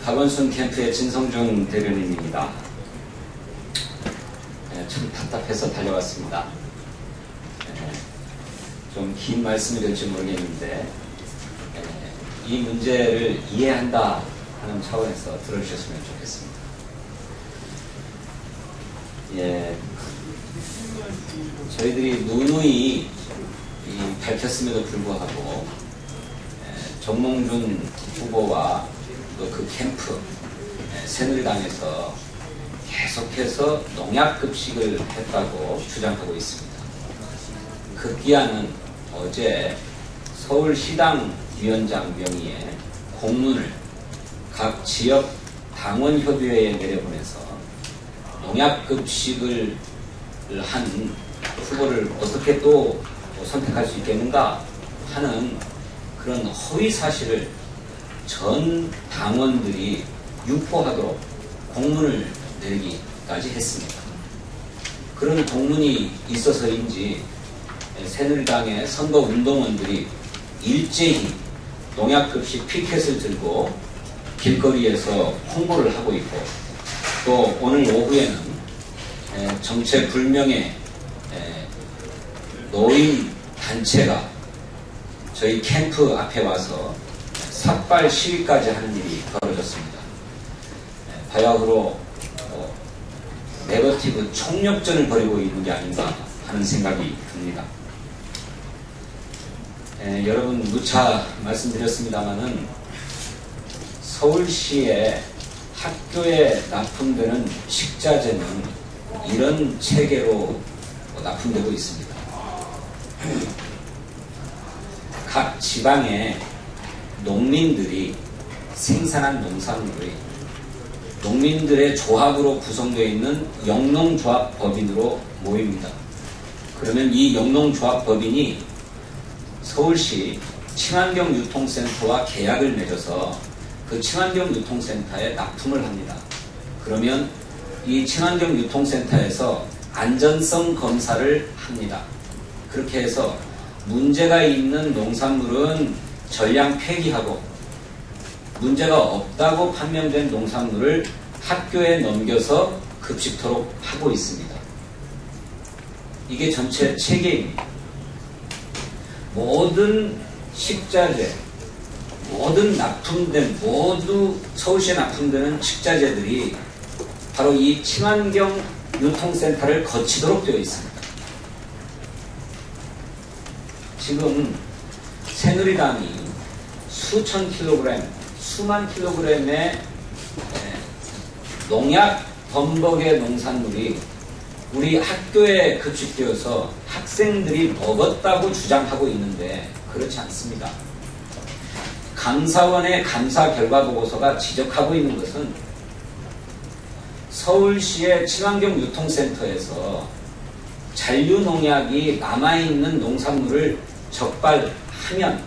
박원순 캠프의 진성준 대변인입니다. 참 답답해서 달려왔습니다. 좀 긴 말씀이 될지 모르겠는데 이 문제를 이해한다 하는 차원에서 들어주셨으면 좋겠습니다. 저희들이 누누이 밝혔음에도 불구하고 정몽준 후보와 또 그 캠프 새누리당에서 계속해서 농약급식을 했다고 주장하고 있습니다. 급기야는 어제 서울시당 위원장 명의의 공문을 각 지역 당원협의회에 내려보내서 농약급식을 한 후보를 어떻게 또 선택할 수 있겠는가 하는 그런 허위 사실을 전 당원들이 유포하도록 공문을 내리기까지 했습니다. 그런 공문이 있어서인지 새누리당의 선거운동원들이 일제히 농약급식 피켓을 들고 길거리에서 홍보를 하고 있고, 또 오늘 오후에는 정체불명의 노인 단체가 저희 캠프 앞에 와서 삭발 시위까지 하는 일이 벌어졌습니다. 바야흐로 네거티브 총력전을 벌이고 있는 게 아닌가 하는 생각이 듭니다. 여러분 누차 말씀드렸습니다마는 서울시의 학교에 납품되는 식자재는 이런 체계로 납품되고 있습니다. 각 지방의 농민들이 생산한 농산물이 농민들의 조합으로 구성되어 있는 영농조합법인으로 모입니다. 그러면 이 영농조합법인이 서울시 친환경 유통센터와 계약을 맺어서 그 친환경 유통센터에 납품을 합니다. 그러면 이 친환경 유통센터에서 안전성 검사를 합니다. 그렇게 해서 문제가 있는 농산물은 전량 폐기하고 문제가 없다고 판명된 농산물을 학교에 넘겨서 급식토록 하고 있습니다. 이게 전체 체계입니다. 모든 식자재, 모든 모두 서울시에 납품되는 식자재들이 바로 이 친환경 유통센터를 거치도록 되어 있습니다. 지금 새누리당이 수천 킬로그램, 수만 킬로그램의 농약 범벅의 농산물이 우리 학교에 급식되어서 학생들이 먹었다고 주장하고 있는데 그렇지 않습니다. 감사원의 감사 결과 보고서가 지적하고 있는 것은 서울시의 친환경 유통센터에서 잔류농약이 남아있는 농산물을 적발하면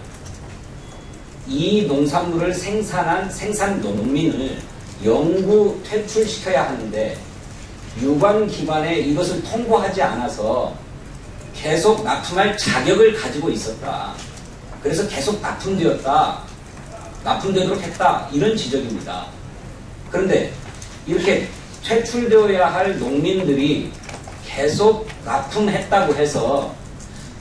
이 농산물을 생산한 생산 농민을 영구 퇴출시켜야 하는데 유관기관에 이것을 통보하지 않아서 계속 납품할 자격을 가지고 있었다. 그래서 계속 납품되었다. 납품되도록 했다. 이런 지적입니다. 그런데 이렇게 퇴출되어야 할 농민들이 계속 납품했다고 해서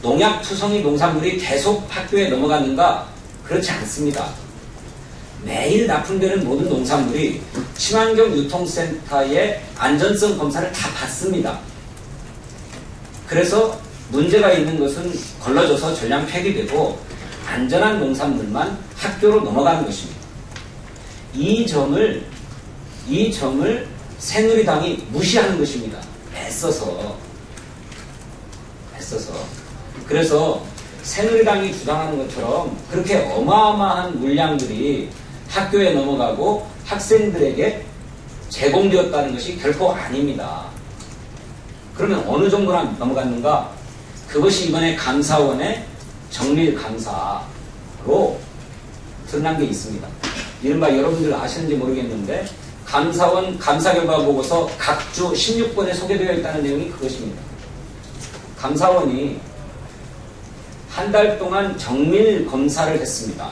농약투성이 농산물이 계속 학교에 넘어갔는가? 그렇지 않습니다. 매일 납품되는 모든 농산물이 친환경 유통센터의 안전성 검사를 다 받습니다. 그래서 문제가 있는 것은 걸러져서 전량 폐기되고 안전한 농산물만 학교로 넘어가는 것입니다. 이 점을 새누리당이 무시하는 것입니다. 애써서. 그래서 새누리당이 주장하는 것처럼 그렇게 어마어마한 물량들이 학교에 넘어가고 학생들에게 제공되었다는 것이 결코 아닙니다. 그러면 어느 정도나 넘어갔는가? 그것이 이번에 감사원의 정밀 감사로 드러난 게 있습니다. 이른바 여러분들 아시는지 모르겠는데 감사원 감사 결과 보고서 각주 16번에 소개되어 있다는 내용이 그것입니다. 감사원이 한 달 동안 정밀 검사를 했습니다.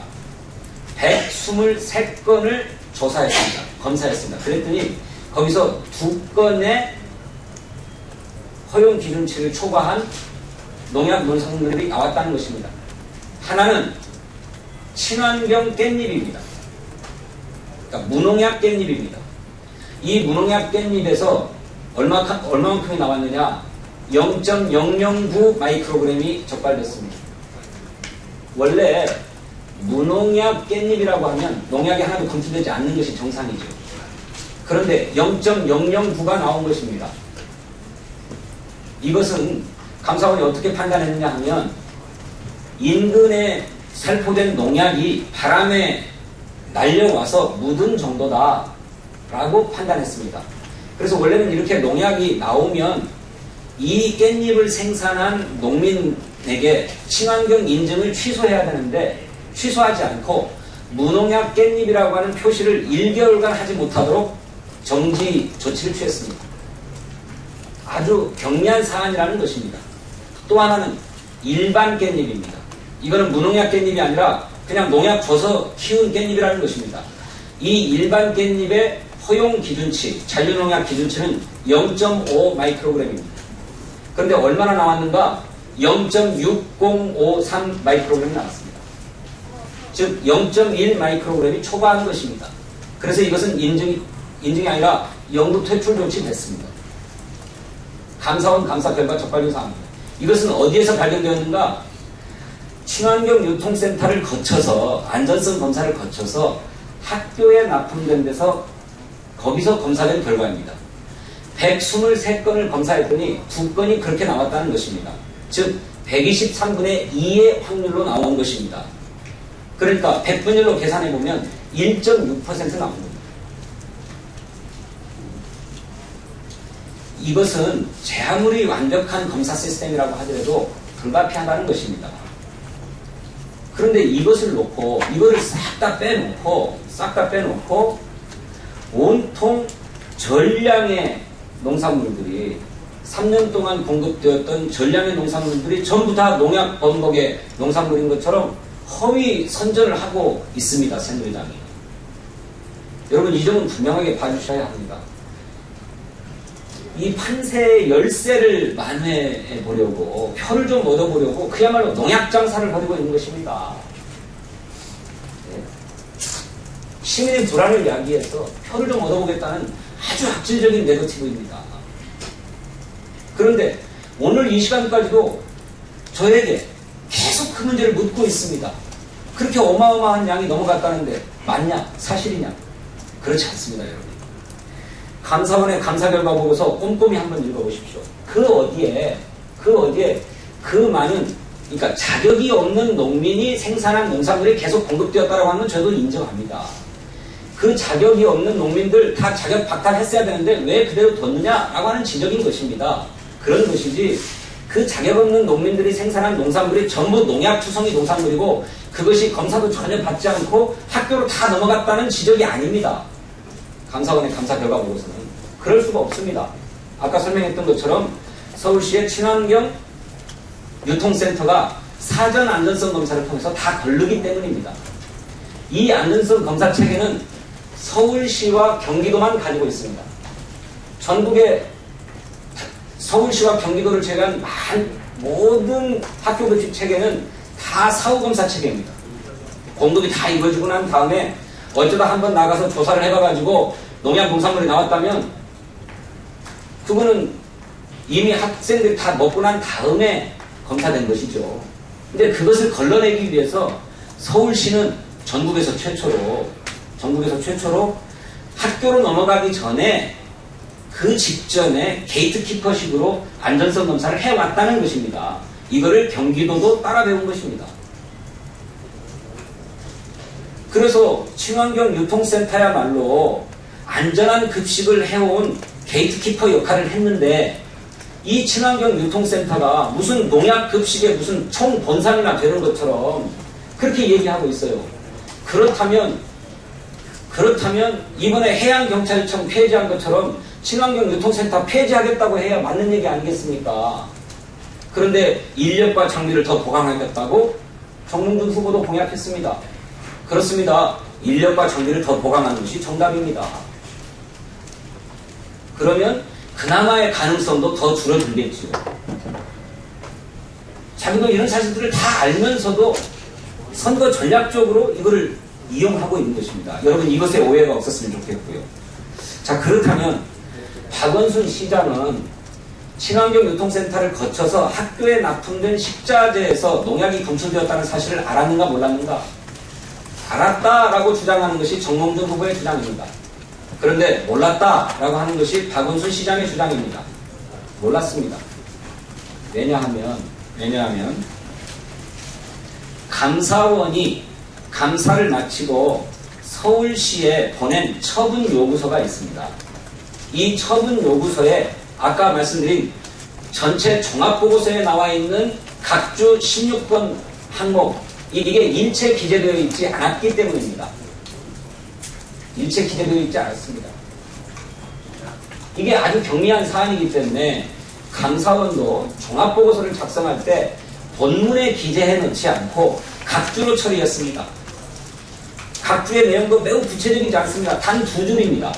123건을 조사했습니다. 검사했습니다. 그랬더니 거기서 2건의 허용 기준치를 초과한 농약 농산물들이 나왔다는 것입니다. 하나는 친환경 깻잎입니다. 그러니까 무농약 깻잎입니다. 이 무농약 깻잎에서 얼마만큼이 나왔느냐? 0.009 마이크로그램이 적발됐습니다. 원래 무농약 깻잎이라고 하면 농약이 하나도 검출되지 않는 것이 정상이죠. 그런데 0.009가 나온 것입니다. 이것은 감사원이 어떻게 판단했느냐 하면 인근에 살포된 농약이 바람에 날려와서 묻은 정도다라고 판단했습니다. 그래서 원래는 이렇게 농약이 나오면 이 깻잎을 생산한 농민에게 친환경 인증을 취소해야 되는데 취소하지 않고 무농약 깻잎이라고 하는 표시를 1개월간 하지 못하도록 정지 조치를 취했습니다. 아주 경미한 사안이라는 것입니다. 또 하나는 일반 깻잎입니다. 이거는 무농약 깻잎이 아니라 그냥 농약 줘서 키운 깻잎이라는 것입니다. 이 일반 깻잎의 허용 기준치, 잔류농약 기준치는 0.5 마이크로그램입니다. 그런데 얼마나 나왔는가? 0.6053 마이크로그램이 나왔습니다. 즉 0.1 마이크로그램이 초과한 것입니다. 그래서 이것은 인증이 아니라 영구 퇴출 조치 됐습니다. 감사원 감사 결과 적발된 사항입니다. 이것은 어디에서 발견되었는가? 친환경 유통센터를 거쳐서 안전성 검사를 거쳐서 학교에 납품된 데서 거기서 검사된 결과입니다. 123건을 검사했더니 2건이 그렇게 나왔다는 것입니다. 즉 123분의 2의 확률로 나온 것입니다. 그러니까 100분율로 계산해보면 1.6% 나온 겁니다. 이것은 제 아무리 완벽한 검사 시스템이라고 하더라도 불가피하다는 것입니다. 그런데 이것을 놓고 이거를 싹 다 빼놓고 온통 전량의 농산물들이 3년 동안 공급되었던 전량의 농산물들이 전부 다 농약 범벅의 농산물인 것처럼 허위 선전을 하고 있습니다. 새누리당이. 여러분 이 점은 분명하게 봐주셔야 합니다. 이 판세의 열세를 만회해 보려고 표를 좀 얻어보려고 그야말로 농약 장사를 벌이고 있는 것입니다. 네. 시민의 불안을 야기해서 표를 좀 얻어보겠다는 아주 악질적인 네거티브입니다. 그런데 오늘 이 시간까지도 저에게 계속 그 문제를 묻고 있습니다. 그렇게 어마어마한 양이 넘어갔다는데 맞냐? 사실이냐? 그렇지 않습니다, 여러분. 감사원의 감사 결과 보고서 꼼꼼히 한번 읽어보십시오. 그 어디에 그 많은, 그러니까 자격이 없는 농민이 생산한 농산물이 계속 공급되었다고 하는 건 저도 인정합니다. 그 자격이 없는 농민들 다 자격 박탈했어야 되는데 왜 그대로 뒀느냐라고 하는 지적인 것입니다. 그런 것이지 그 자격 없는 농민들이 생산한 농산물이 전부 농약 투성이 농산물이고 그것이 검사도 전혀 받지 않고 학교로 다 넘어갔다는 지적이 아닙니다. 감사원의 감사 결과 보고서는 그럴 수가 없습니다. 아까 설명했던 것처럼 서울시의 친환경 유통센터가 사전 안전성 검사를 통해서 다 걸르기 때문입니다. 이 안전성 검사 체계는 서울시와 경기도만 가지고 있습니다. 전국의 서울시와 경기도를 제외한 모든 학교 급식 체계는 다 사후검사 체계입니다. 공급이 다 이루어지고 난 다음에 어쩌다 한번 나가서 조사를 해봐가지고 농약 농산물이 나왔다면 그거는 이미 학생들이 다 먹고 난 다음에 검사된 것이죠. 근데 그것을 걸러내기 위해서 서울시는 전국에서 최초로 학교로 넘어가기 전에 그 직전에 게이트키퍼식으로 안전성 검사를 해왔다는 것입니다. 이거를 경기도도 따라 배운 것입니다. 그래서 친환경 유통센터야말로 안전한 급식을 해온 게이트키퍼 역할을 했는데 이 친환경 유통센터가 무슨 농약 급식의 무슨 총본산이나 되는 것처럼 그렇게 얘기하고 있어요. 그렇다면 이번에 해양경찰청 폐지한 것처럼 친환경 유통센터 폐지하겠다고 해야 맞는 얘기 아니겠습니까? 그런데 인력과 장비를 더 보강하겠다고 정몽준 후보도 공약했습니다. 그렇습니다. 인력과 전기를 더 보강하는 것이 정답입니다. 그러면 그나마의 가능성도 더 줄어들겠지요. 자기도 이런 사실들을 다 알면서도 선거 전략적으로 이거를 이용하고 있는 것입니다. 여러분 이것에 오해가 없었으면 좋겠고요. 자, 그렇다면 박원순 시장은 친환경 유통센터를 거쳐서 학교에 납품된 식자재에서 농약이 검출되었다는 사실을 알았는가 몰랐는가? 알았다라고 주장하는 것이 정몽준 후보의 주장입니다. 그런데 몰랐다라고 하는 것이 박원순 시장의 주장입니다. 몰랐습니다. 왜냐하면 감사원이 감사를 마치고 서울시에 보낸 처분 요구서가 있습니다. 이 처분 요구서에 아까 말씀드린 전체 종합보고서에 나와 있는 각주 16번 항목, 이게 일체 기재되어 있지 않았기 때문입니다. 일체 기재되어 있지 않았습니다. 이게 아주 경미한 사안이기 때문에 감사원도 종합보고서를 작성할 때 본문에 기재해 놓지 않고 각주로 처리했습니다. 각주의 내용도 매우 구체적이지 않습니다. 단 2줄입니다.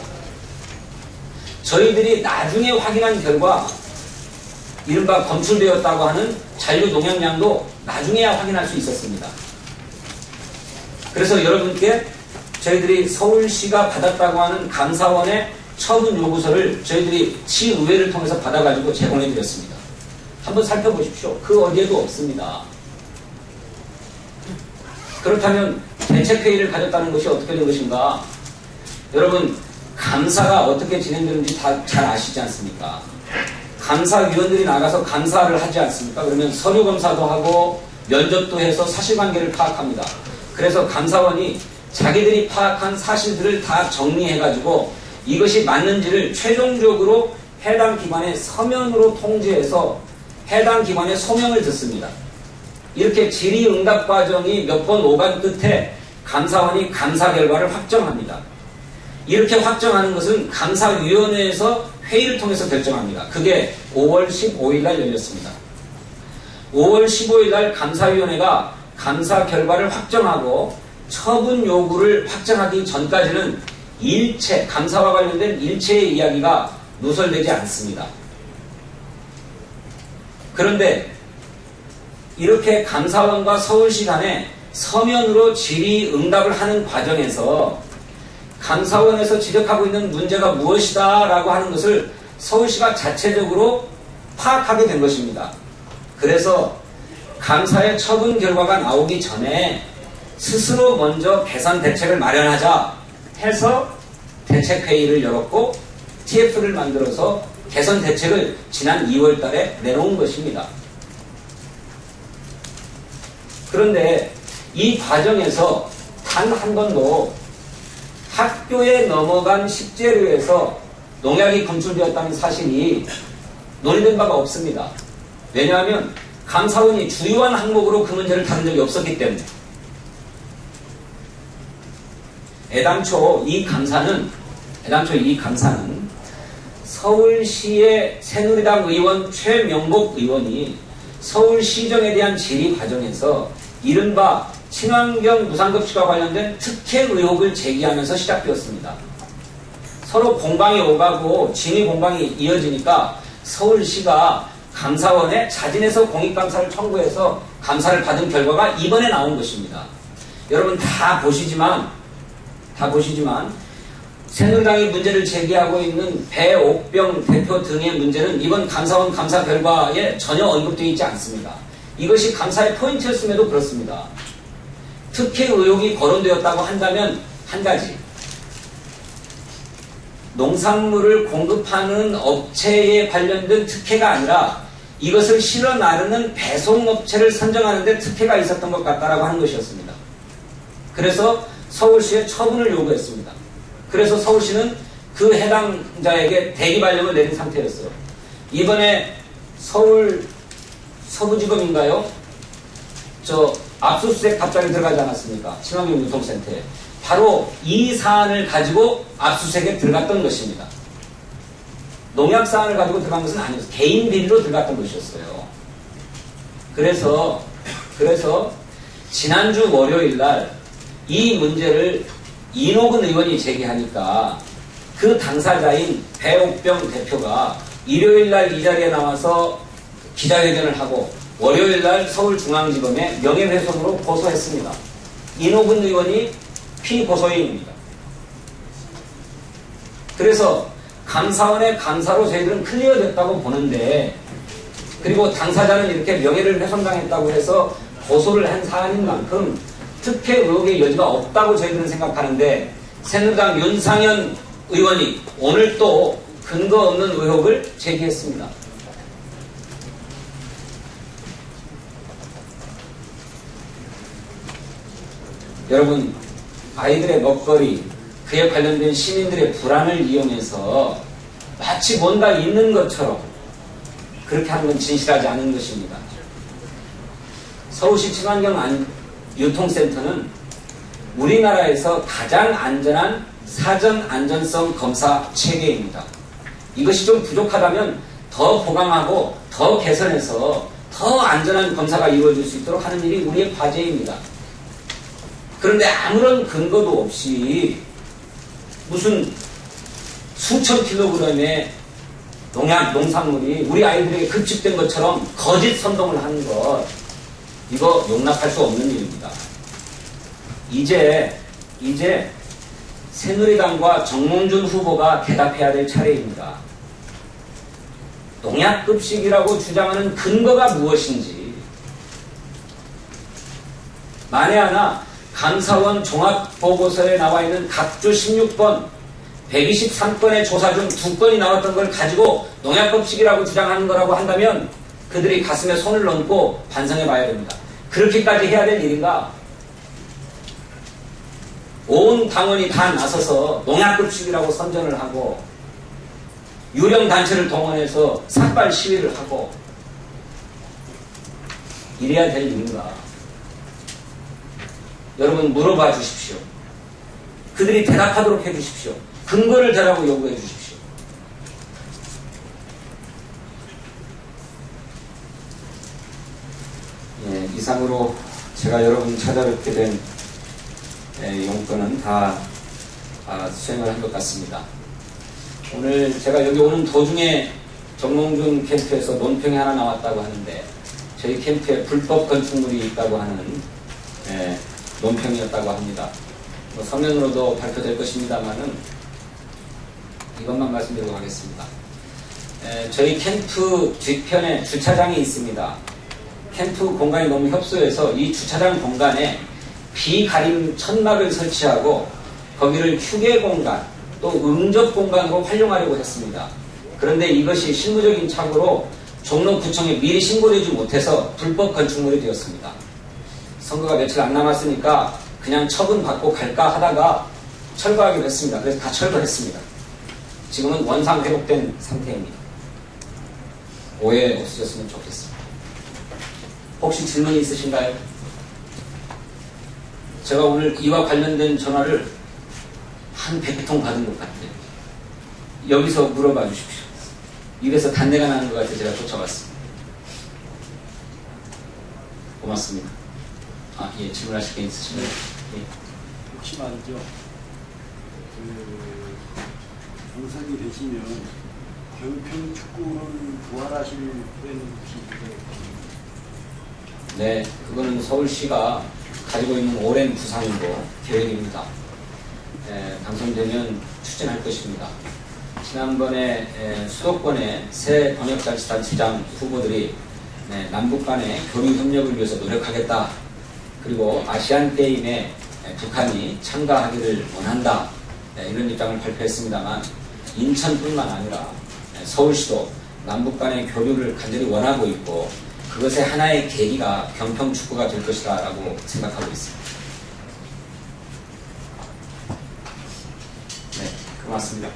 저희들이 나중에 확인한 결과 이른바 검출되었다고 하는 잔류 농약량도 나중에야 확인할 수 있었습니다. 그래서 여러분께 저희들이 서울시가 받았다고 하는 감사원의 처분 요구서를 저희들이 시의회를 통해서 받아가지고 제공해 드렸습니다. 한번 살펴보십시오. 그 어디에도 없습니다. 그렇다면 대책회의를 가졌다는 것이 어떻게 된 것인가? 여러분 감사가 어떻게 진행되는지 다 잘 아시지 않습니까? 감사위원들이 나가서 감사를 하지 않습니까? 그러면 서류 검사도 하고 면접도 해서 사실관계를 파악합니다. 그래서 감사원이 자기들이 파악한 사실들을 다 정리해가지고 이것이 맞는지를 최종적으로 해당 기관의 서면으로 통지해서 해당 기관의 소명을 듣습니다. 이렇게 질의응답 과정이 몇 번 오간 끝에 감사원이 감사 결과를 확정합니다. 이렇게 확정하는 것은 감사위원회에서 회의를 통해서 결정합니다. 그게 5월 15일 날 열렸습니다. 5월 15일 날 감사위원회가 감사 결과를 확정하고 처분 요구를 확정하기 전까지는 일체, 감사와 관련된 일체의 이야기가 누설되지 않습니다. 그런데 이렇게 감사원과 서울시 간에 서면으로 질의응답을 하는 과정에서 감사원에서 지적하고 있는 문제가 무엇이다 라고 하는 것을 서울시가 자체적으로 파악하게 된 것입니다. 그래서 감사의 처분 결과가 나오기 전에 스스로 먼저 개선 대책을 마련하자 해서 대책회의를 열었고 TF를 만들어서 개선 대책을 지난 2월 달에 내놓은 것입니다. 그런데 이 과정에서 단 한 번도 학교에 넘어간 식재료에서 농약이 검출되었다는 사실이 논의된 바가 없습니다. 왜냐하면 감사원이 주요한 항목으로 그 문제를 다룬 적이 없었기 때문에. 애당초 이 감사는 서울시의 새누리당 의원 최명복 의원이 서울시정에 대한 질의 과정에서 이른바 친환경 무상급식과 관련된 특혜 의혹을 제기하면서 시작되었습니다. 서로 공방이 오가고 진위 공방이 이어지니까 서울시가 감사원에 자진해서 공익감사를 청구해서 감사를 받은 결과가 이번에 나온 것입니다. 여러분 다 보시지만 새누리당이 문제를 제기하고 있는 배옥병 대표 등의 문제는 이번 감사원 감사 결과에 전혀 언급되어 있지 않습니다. 이것이 감사의 포인트였음에도 그렇습니다. 특혜 의혹이 거론되었다고 한다면 한 가지, 농산물을 공급하는 업체에 관련된 특혜가 아니라 이것을 실어 나르는 배송업체를 선정하는 데 특혜가 있었던 것 같다라고 하는 것이었습니다. 그래서 서울시에 처분을 요구했습니다. 그래서 서울시는 그 해당자에게 대기 발령을 내린 상태였어요. 이번에 서울 서부지검인가요? 압수수색 갑자기 들어가지 않았습니까? 친환경 유통센터에. 바로 이 사안을 가지고 압수수색에 들어갔던 것입니다. 농약 사안을 가지고 들어간 것은 아니었어요. 개인 비리로 들어갔던 것이었어요. 그래서 지난주 월요일 날 이 문제를 이노근 의원이 제기하니까 그 당사자인 배옥병 대표가 일요일날 이 자리에 나와서 기자회견을 하고 월요일날 서울중앙지검에 명예훼손으로 고소했습니다. 이노근 의원이 피고소인입니다. 그래서 감사원의 감사로 저희들은 클리어됐다고 보는데, 그리고 당사자는 이렇게 명예를 훼손당했다고 해서 고소를 한 사안인 만큼 특혜 의혹의 여지가 없다고 저희들은 생각하는데, 새누리당 윤상현 의원이 오늘 또 근거 없는 의혹을 제기했습니다. 여러분, 아이들의 먹거리, 그에 관련된 시민들의 불안을 이용해서 마치 뭔가 있는 것처럼 그렇게 하는 건 진실하지 않은 것입니다. 서울시 친환경 유통센터는 우리나라에서 가장 안전한 사전 안전성 검사 체계입니다. 이것이 좀 부족하다면 더 보강하고 더 개선해서 더 안전한 검사가 이루어질 수 있도록 하는 일이 우리의 과제입니다. 그런데 아무런 근거도 없이 무슨 수천 킬로그램의 농약, 농산물이 우리 아이들에게 급식된 것처럼 거짓 선동을 하는 것, 이거 용납할 수 없는 일입니다. 이제 새누리당과 정몽준 후보가 대답해야 될 차례입니다. 농약급식이라고 주장하는 근거가 무엇인지, 만에 하나 감사원 종합보고서에 나와 있는 각주 16번, 123건의 조사 중 2건이 나왔던 걸 가지고 농약급식이라고 주장하는 거라고 한다면 그들이 가슴에 손을 얹고 반성해 봐야 됩니다. 그렇게까지 해야 될 일인가? 온 당원이 다 나서서 농약급식이라고 선전을 하고 유령단체를 동원해서 삭발 시위를 하고 이래야 될 일인가? 여러분, 물어봐 주십시오. 그들이 대답하도록 해 주십시오. 근거를 대라고 요구해 주십시오. 예, 이상으로 제가 여러분 찾아뵙게 된 용건은 다 수행을 한 것 같습니다. 오늘 제가 여기 오는 도중에 정몽준 캠프에서 논평이 하나 나왔다고 하는데, 저희 캠프에 불법 건축물이 있다고 하는 논평이었다고 합니다. 서면으로도 발표될 것입니다만은 이것만 말씀드리고 가겠습니다. 저희 캠프 뒤편에 주차장이 있습니다. 캠프 공간이 너무 협소해서 이 주차장 공간에 비가림 천막을 설치하고 거기를 휴게 공간, 또 응접 공간으로 활용하려고 했습니다. 그런데 이것이 실무적인 착오로 종로구청에 미리 신고되지 못해서 불법 건축물이 되었습니다. 선거가 며칠 안 남았으니까 그냥 처분받고 갈까 하다가 철거하기로 했습니다. 그래서 다 철거했습니다. 지금은 원상 회복된 상태입니다. 오해 없으셨으면 좋겠습니다. 혹시 질문이 있으신가요? 제가 오늘 이와 관련된 전화를 한 100통 받은 것 같아요. 여기서 물어봐 주십시오. 입에서 단내가 나는 것 같아서 제가 쫓아갔습니다. 고맙습니다. 예, 질문하실 게 있으시면. 예. 혹시 말이죠, 당선이 되시면 경평 축구를 부활하실 plan 혹시 있으세요? 네, 그거는 서울시가 가지고 있는 오랜 구상이고 계획입니다. 당선되면 추진할 것입니다. 지난번에 수도권의 새 광역자치단체장 후보들이 남북 간의 교류 협력을 위해서 노력하겠다. 그리고 아시안게임에 북한이 참가하기를 원한다. 이런 입장을 발표했습니다만, 인천뿐만 아니라 서울시도 남북 간의 교류를 간절히 원하고 있고, 그것의 하나의 계기가 경평축구가 될 것이다 라고 생각하고 있습니다. 네, 고맙습니다.